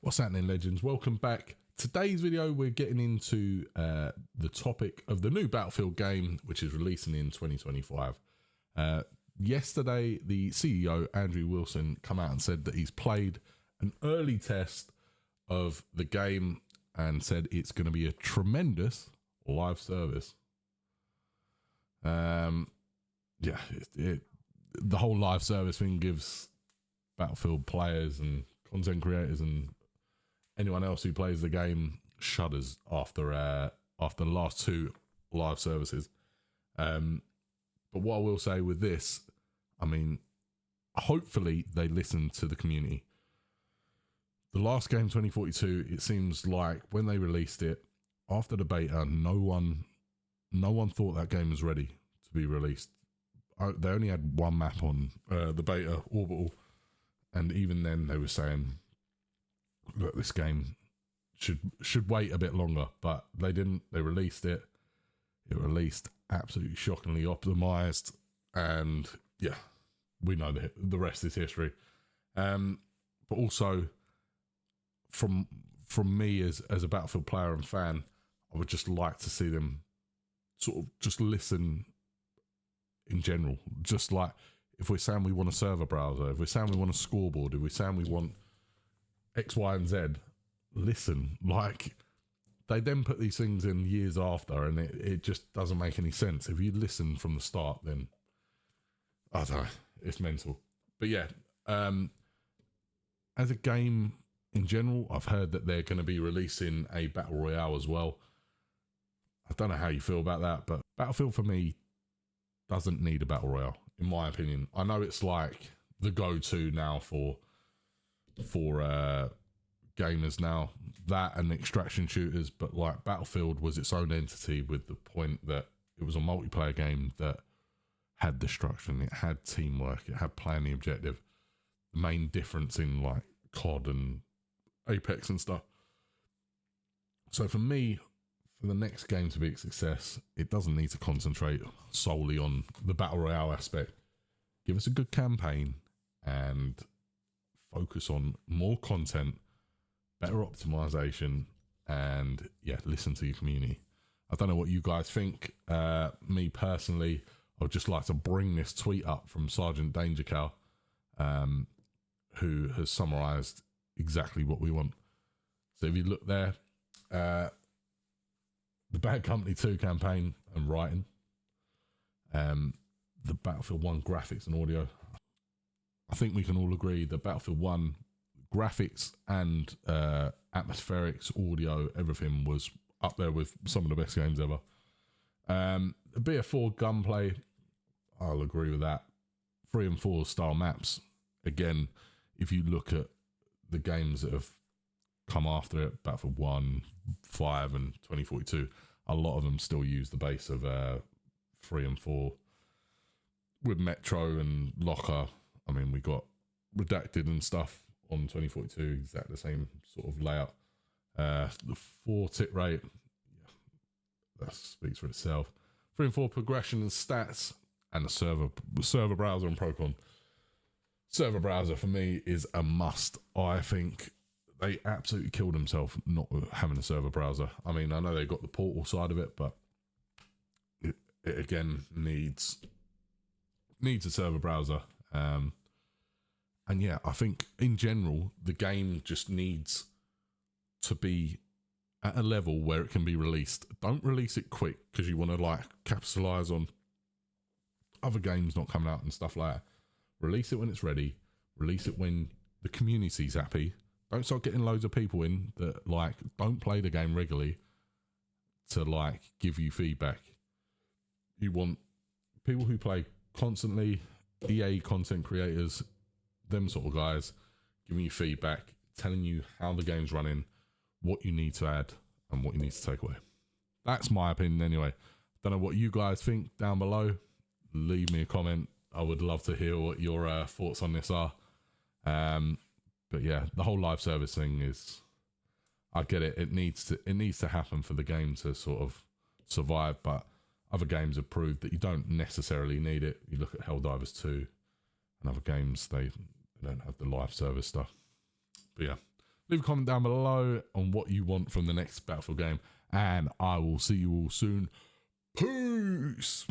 What's happening, legends? Welcome back. Today's video, we're getting into the topic of the new Battlefield game, which is releasing in 2025. Yesterday, the CEO, Andrew Wilson, come out and said that he's played an early test of the game and said it's going to be a tremendous live service. The whole live service thing gives Battlefield players and content creators and anyone else who plays the game shudders after the last two live services. But what I will say with this, I mean, hopefully they listen to the community. The last game, 2042, it seems like when they released it after the beta, no one thought that game was ready to be released. They only had one map on the beta, Orbital, and even then they were saying, look, this game should wait a bit longer, but they didn't. They released it. It released absolutely shockingly optimized, and yeah, we know the rest is history. But also, from me as a Battlefield player and fan, I would just like to see them sort of just listen in general. Just like if we're saying we want a server browser, if we're saying we want a scoreboard, if we're saying we want X, Y, and Z, listen. Like, they then put these things in years after, and it just doesn't make any sense. If you listen from the start, then I don't know, it's mental. But yeah, as a game in general, I've heard that they're going to be releasing a battle royale as well. I don't know how you feel about that, but Battlefield for me doesn't need a battle royale, in my opinion. I know it's like the go-to now for gamers now, that and extraction shooters, but like Battlefield was its own entity, with the point that it was a multiplayer game that had destruction, it had teamwork, it had playing the objective. The main difference in like COD and Apex and stuff. So for me, for the next game to be a success, it doesn't need to concentrate solely on the battle royale aspect. Give us a good campaign and focus on more content, better optimization, and yeah, listen to your community. I don't know what you guys think. Me personally, I would just like to bring this tweet up from Sergeant Danger Cow, who has summarized exactly what we want. So if you look there, the Bad Company 2 campaign and writing, the Battlefield 1 graphics and audio. I think we can all agree that Battlefield 1 graphics and atmospherics, audio, everything was up there with some of the best games ever. BF4 gunplay, I'll agree with that. 3 and 4 style maps. Again, if you look at the games that have come after it, Battlefield 1, 5 and 2042, a lot of them still use the base of 3 and 4 with Metro and Locker. I mean, we got Redacted and stuff on 2042, exactly the same sort of layout. The 4 tick rate, yeah, that speaks for itself. 3 and 4 progression and stats, and the server browser and Procon. Server browser for me is a must. I think they absolutely killed themselves not having a server browser. I mean, I know they got the portal side of it, but it again needs a server browser. And yeah, I think in general, the game just needs to be at a level where it can be released. Don't release it quick because you want to like capitalize on other games not coming out and stuff like that. Release it when it's ready. Release it when the community's happy. Don't start getting loads of people in that like don't play the game regularly to like give you feedback. You want people who play constantly, EA content creators, them sort of guys, giving you feedback, telling you how the game's running, what you need to add and what you need to take away. That's my opinion anyway. Don't know what you guys think down below. Leave me a comment. I would love to hear what your thoughts on this are. But yeah, the whole live service thing is, I get it. It needs to happen for the game to sort of survive, but other games have proved that you don't necessarily need it. You look at Helldivers 2 and other games, they don't have the live service stuff. But yeah, Leave a comment down below on what you want from the next Battlefield game, and I will see you all soon. Peace.